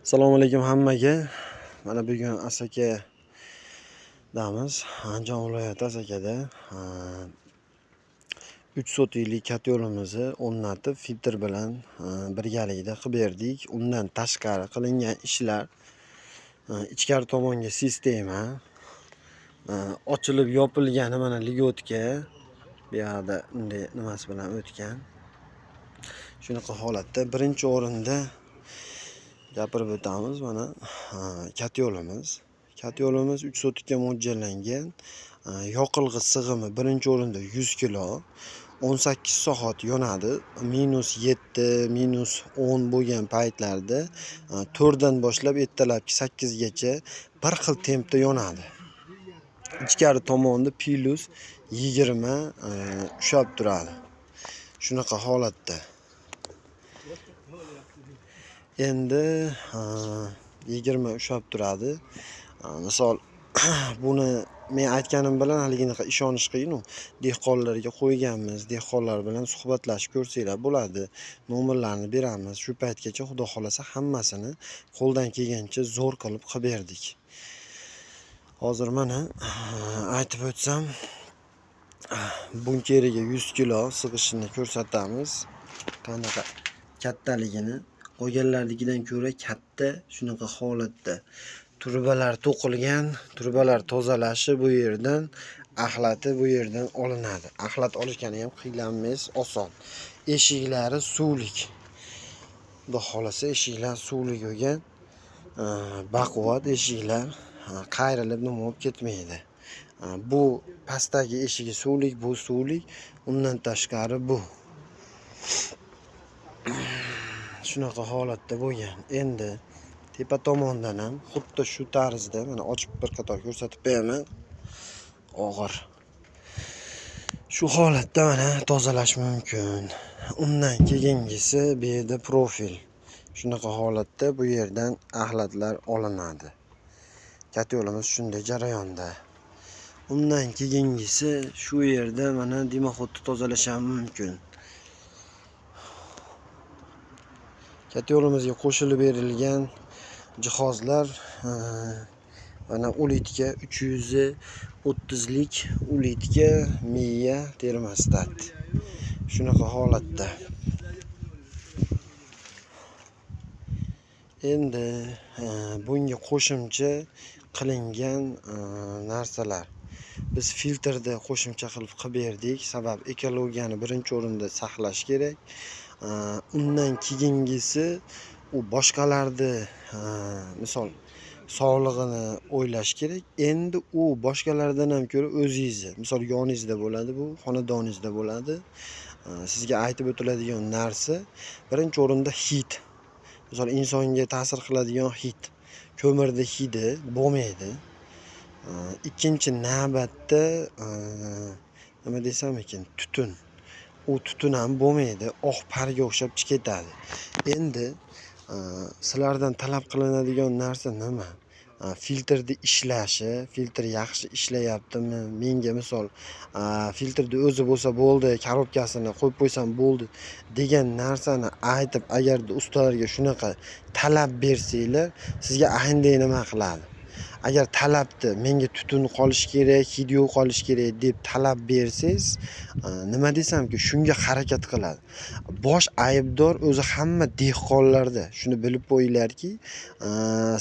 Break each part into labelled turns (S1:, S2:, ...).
S1: Assalomu alaykum hammaga. Mana bugun Asakadamiz. Andijon viloyati Asakada 3 sotiklik katta yo'limizni o'rnatib, filtr bilan birgalikda qilib berdik. Undan tashqari qilingan ishlar ichkari tomonga sistema, ochilib yopilgani mana ligotka bu yoqda unday nimasi bilan o'tgan. Shunaqa holatda birinchi o'rinda gapirib o'tamiz. Mana katta yo'limiz. Katta yo'limiz 3 sotikka mo'ljallangan. Yoqilg'i sig'imi birinchi o'rinda 100 kilo, 18 soat yonadi. -7, -10 bo'lgan paytlarda 4 dan boshlab ertalabki 8 gacha bir xil tempda yonadi. Ichkari tomonda +20 ushlab turadi. Shunaqa holatda. Endi 20 ushlab turadi. Misol buni men aytganim bilan haliginaqa ishonish qiyin. Dehqonlarga qo'yganmiz. Dehqonlar bilan suhbatlashib ko'rsanglar bo'ladi. Nomerlarni beramiz. Shu paytgacha xudo xolasa hammasini qo'ldan kelgancha zo'r qilib berdik. Hozir mana aytib o'tsam, bunkeriga 100 kilo sig'ishini ko'rsatamiz. Qanaqa kattaligini, qolganlarnikidan ko'ra katta. Shunaqa holatda turbalar to'qilgan, turbalar tozalashi bu yerdan, axlati bu yerdan olinadi. Axlat olishgani ham qiyinlanmas, oson. Eshiklari suvlik. Xudo xolasa eshiklar suvlik bo'lgan. Baquvvat eshiklar, qayrilib nima bo'lib ketmaydi. Bu pastdagi eshigi suvlik, bu suvlik. Undan tashqari bu. Shunaqa holatda bo'lgan. Endi tepa tomondan ham xuddi shu tarzda mana ochib bir qator ko'rsatib beraman. Og'ir. Shu holatda mana tozalash mumkin. Undan keyingisi bu yerda profil. Shunaqa holatda bu yerdan axlatlar olinadi. Katta yo'limiz shunday jarayonda. Undan keyingisi shu yerda mana dimoxodni tozalash ham mumkin. Katta yo'limizga qo'shilib berilgan jihozlar mana ulitka 330lik ulitka miya termostat. Shunaqa holatda. Endi bunga qo'shimcha qilingan narsalar. Biz filtrda qo'shimcha qilib berdik. Sabab ekologiyani birinchi o'rinda saqlash kerak. Undan keyingisi u boshqalarni misol sog'lig'ini o'ylash kerak. Endi u boshqalardan ham ko'ra o'zingizni, misol yoningizda bo'ladi, bu xonadoningizda bo'ladi. Sizga aytib o'tiladigan narsa birinchi o'rinda hid. Misol insonga ta'sir qiladigan hid. Ko'mirda hidi bo'lmaydi. Ikkinchi navbatda nima desam ekan, tutun. U tutun ham bo'lmaydi, oq parga o'xshab ketadi. Endi sizlardan talab qilinadigan narsa nima? Filtrni ishlashi, filtr yaxshi ishlayaptimi? Menga misol filtrni o'zi bo'lsa bo'ldi, korobkasini qo'yib qo'ysam bo'ldi degan narsani aytib, agarda ustalarga shunaqa talab bersanglar, sizga aynday nima qiladi? Agar talabni menga tutun qolish kerak, hid yo'q qolish kerak deb talab bersangiz, nima desamki, shunga harakat qiladi. Bosh aybdor o'zi hamma dehqonlarda. Shuni bilib qo'yinglarki,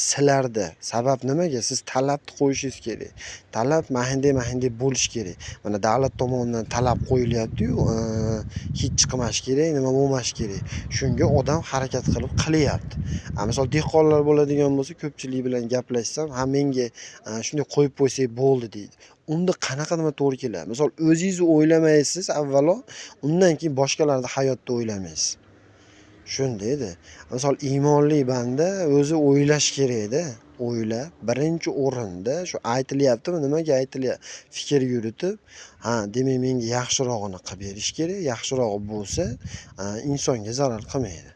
S1: sizlarda. Sabab nimaga? Siz talabni qo'yishingiz kerak. Talab mahinday bo'lish kerak. Mana davlat tomonidan talab qo'yilyapti-yu, hid chiqmash kerak, nima bo'lmash kerak. Shunga odam harakat qilib qilyapti. Misol dehqonlar bo'ladigan bo'lsa, ko'pchilik bilan gaplashsam, menga shunday qo'yib qo'ysak bo'ldi deydi. Unda qanaqa nima to'g'ri keladi? Misol o'zingizni o'ylamaysiz avvalo, undan keyin boshqalarni hayotda o'ylamaysiz. Shundaydi. Misol iymonli banda o'zi o'ylash kerak-da. O'ylab, birinchi o'rinda shu aytilyaptimi, nimaga aytilyapti? Fikr yuritib, demak menga yaxshirog'ini qilib berish kerak. Yaxshirog'i bo'lsa, insonga zarar qilmaydi.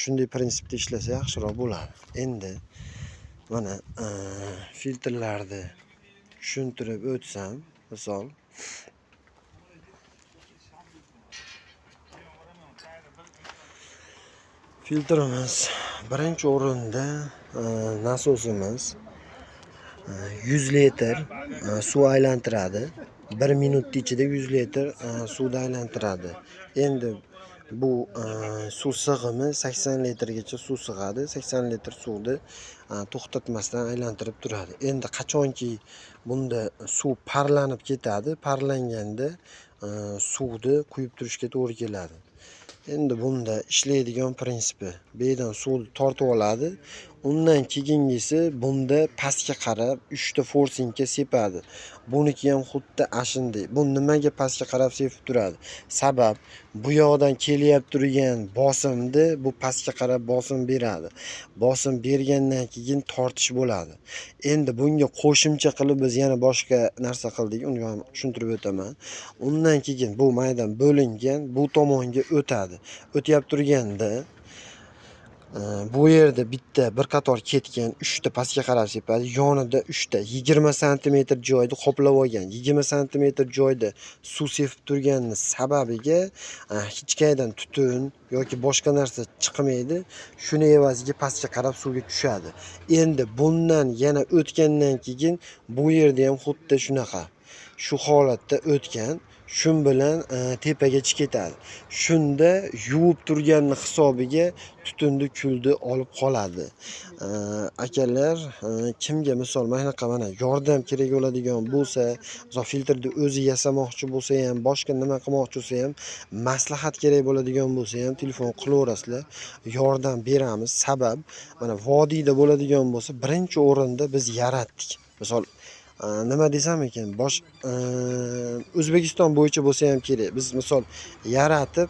S1: Shunday prinsipda ishlasa yaxshiroq bo'ladi. Endi mana filtrlarni tushuntirib o'tsam, misol filtrimiz Birinchi o'rinda nasosimiz 100 litr suv aylantiradi. 1 minut ichida 100 litr suvni aylantiradi. Endi bu suv sig'imi 80 litrgacha suv sig'adi. 80 litr suvni to'xtatmasdan aylantirib turadi. Endi qachonki bunda suv parlanib ketadi, parlanganda suvni quyib turishga to'g'ri keladi. Endi bunda ishlaydigan prinsipi, bu yerdan suvni tortib oladi. Undan keyingisi bunda pastga qarab 3 ta forsingga sepadi. Buniki ham xuddi ashunday. Bu nimaga pastga qarab sepib turadi? Sabab bu yoqdan kelyap turgan bosimni bu pastga qarab bosim beradi. Bosim bergandan keyin tortish bo'ladi. Endi bunga qo'shimcha qilib biz yana boshqa narsa qildik. Uni ham tushuntirib o'taman. Undan keyin bu maydan bo'lingan bu tomonga o'tadi. O'tyap turganda bu yerda bitta bir qator ketgan 3 ta pastga qarab sepadi. Yonida 3 ta 20 sm joyni qoplab olgan. 20 sm joyda suv sepib turganning sababiga hech qayerdan tutun yoki boshqa narsa chiqmaydi. Shuni evaziga pastga qarab suvga tushadi. Endi bundan yana o'tgandan keyin bu yerda ham xuddi shunaqa. Shu holatda o'tgan. Shun bilan tepagacha ketadi. Shunda yuvib turganning hisobiga tutunni kulni olib qoladi. Akalar, kimga misol mana yordam kerak bo'ladigan bo'lsa, misol filtrni o'zi yasamoqchi bo'lsa ham, boshqa nima qilmoqchi bo'lsa ham, maslahat kerak bo'ladigan bo'lsa ham telefon qilaverasizlar, yordam beramiz. Sabab mana vodiyda bo'ladigan bo'lsa, birinchi o'rinda biz yaratdik. Misol nima desam ekan, O'zbekiston bo'yicha bo'lsa ham kerak. Biz misol yaratib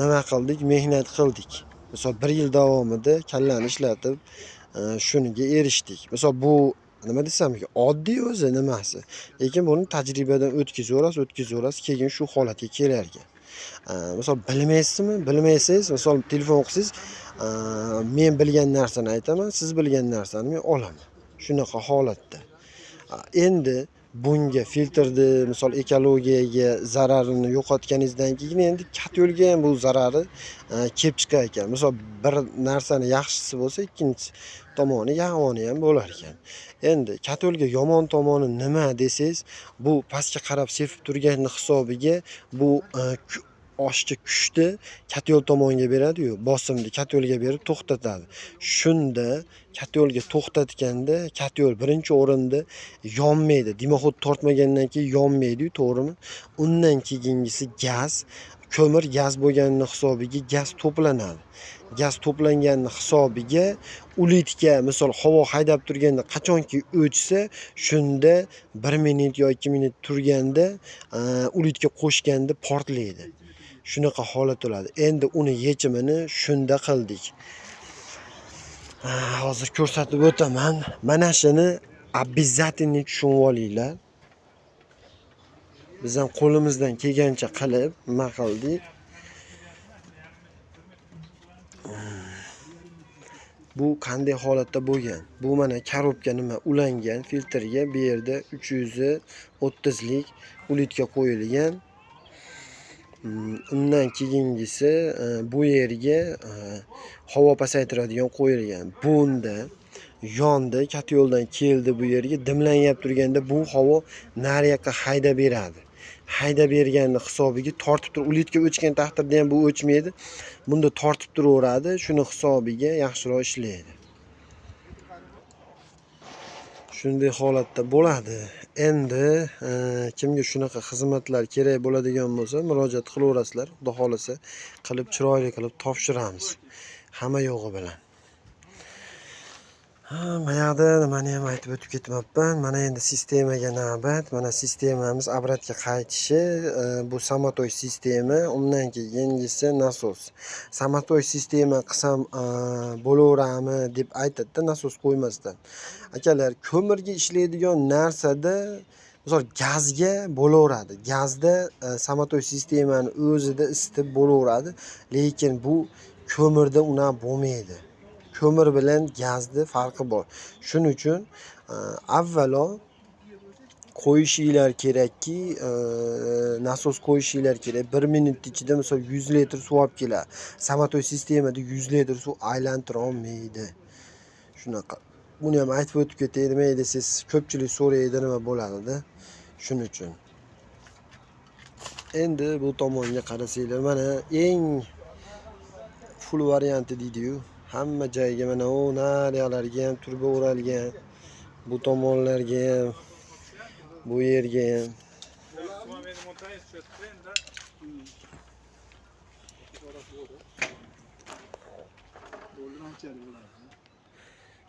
S1: nima qildik, mehnat qildik. Misol 1 yil davomida kallani ishlatib shuniga erishdik. Misol bu nima desam ekan, oddiy o'zi nimasi. Lekin buni tajribadan o'tkazaverasiz, keyin shu holatga kelar ekan. Misol bilmaysizmi? Bilmaysiz, misol telefon qilsangiz, men bilgan narsani aytaman, siz bilgan narsani men olaman. Shunaqa holatda. Endi bunga filtrni misol ekologiyaga zararini yo'qotganingizdan keyin endi kat yo'lga ham bu zarari kelib chiqar ekan. Misol bir narsani yaxshisi bo'lsa, ikkinchi tomoni yomoni ham bo'lar ekan. Endi kat yo'lga yomon tomoni nima desangiz, bu pastga qarab sepib turganning hisobiga bu oshchi kuchni kat yo'l tomonga beradi-yu, bosimni kat yo'lga berib to'xtatadi. Shunda kat yo'lga to'xtatganda kat yo'l birinchi o'rinda yonmaydi. Dimoxod tortmagandan keyin yonmaydi-yu, to'g'rimi? Undan keyingisi gaz, ko'mir gaz bo'lganining hisobiga gaz to'planadi. Gaz to'planganning hisobiga ulitga misol havo haydab turganda qachonki o'chsa, shunda 1 minut yoki 2 minut turganda ulitga qo'shganda portlaydi. Shunaqa holat bo'ladi. Endi uni yechimini shunda qildik. Hozir ko'rsatib o'taman. Mana shuni обязательно tushunib olinglar. Biz ham qo'limizdan kelgancha qilib nima qildik. Bu qanday holatda bo'lgan? Bu mana korobka nima ulangan filtrga, bu yerda 330 lik ulitga qo'yilgan. Undan keyingisi bu yerga havo pasaytiradigan qo'yilgan. Bunda yondi, kat yo'ldan keldi bu yerga, dimlanyap turganda bu havo nariyoqqa haydab beradi. Haydab berganning hisobiga tortib turib, ulitga o'chgan taqdirda ham bu o'chmaydi. Bunda tortib turaveradi, shuni hisobiga yaxshiroq ishlaydi. Shunday holatda bo'ladi. Endi kimga shunaqa xizmatlar kerak bo'ladigan bo'lsa, murojaat qilaverasizlar. Xudo xolasa qilib chiroyli qilib topshiramiz. Hamma yo'g'i bilan. Mana yoqda nimani ham aytib o'tib ketmabman. Mana endi sistemaga navbat. Mana sistemamiz obratga qaytishi, bu samotoy sistema, undan keyingisi nasos. Samotoy sistema qilsam bo'laveradimi deb aytadi-da, nasos qo'ymasdan. Akalar, ko'mirga ishlaydigan narsada misol gazga bo'laveradi. Gazda samotoy sistemani o'zida isitib bo'laveradi, lekin bu ko'mirda unaqa bo'lmaydi. Ko'mir bilan gazni farqi bor. Shuning uchun avvalo qo'yishinglar kerakki, nasos qo'yishinglar kerak. 1 minut ichida misol 100 litr suv olib keladi. Samotoy sistemada 100 litr suv aylantira olmaydi. Shunaqa. Buni ham aytib o'tib ketay, nima siz ko'pchilik so'raydi nima bo'ladi-da. Shuning uchun. Endi bu tomonga qarasanglar, mana eng full varianti deydi-yu. Hamma joyga mana o nariyalarga ham turba o'ralgan. Bu tomonlarga ham, bu yerga ham.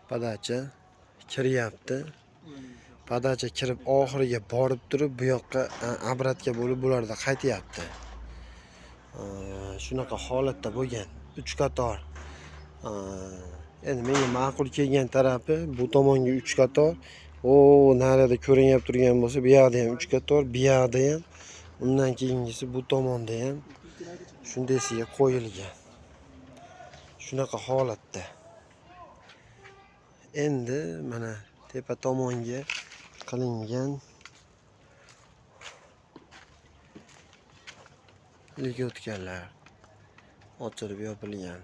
S1: Padacha kiryapti. Padacha kirib oxiriga borib turib, bu yoqqa obratga bo'lib bularda qaytyapti. Shunaqa holatda bo'lgan. 3 qator. Endi menga ma'qul kelgan tarafi bu tomonga 3 qator. Narada ko'rinyap turgan bo'lsa, bu yoqda ham 3 qator, bu yoqda ham, undan keyingisi bu tomonda ham shundaysiga qo'yilgan. Shunaqa holatda. Endi mana tepa tomonga qilingan ligotkalar ochilib yopilgan.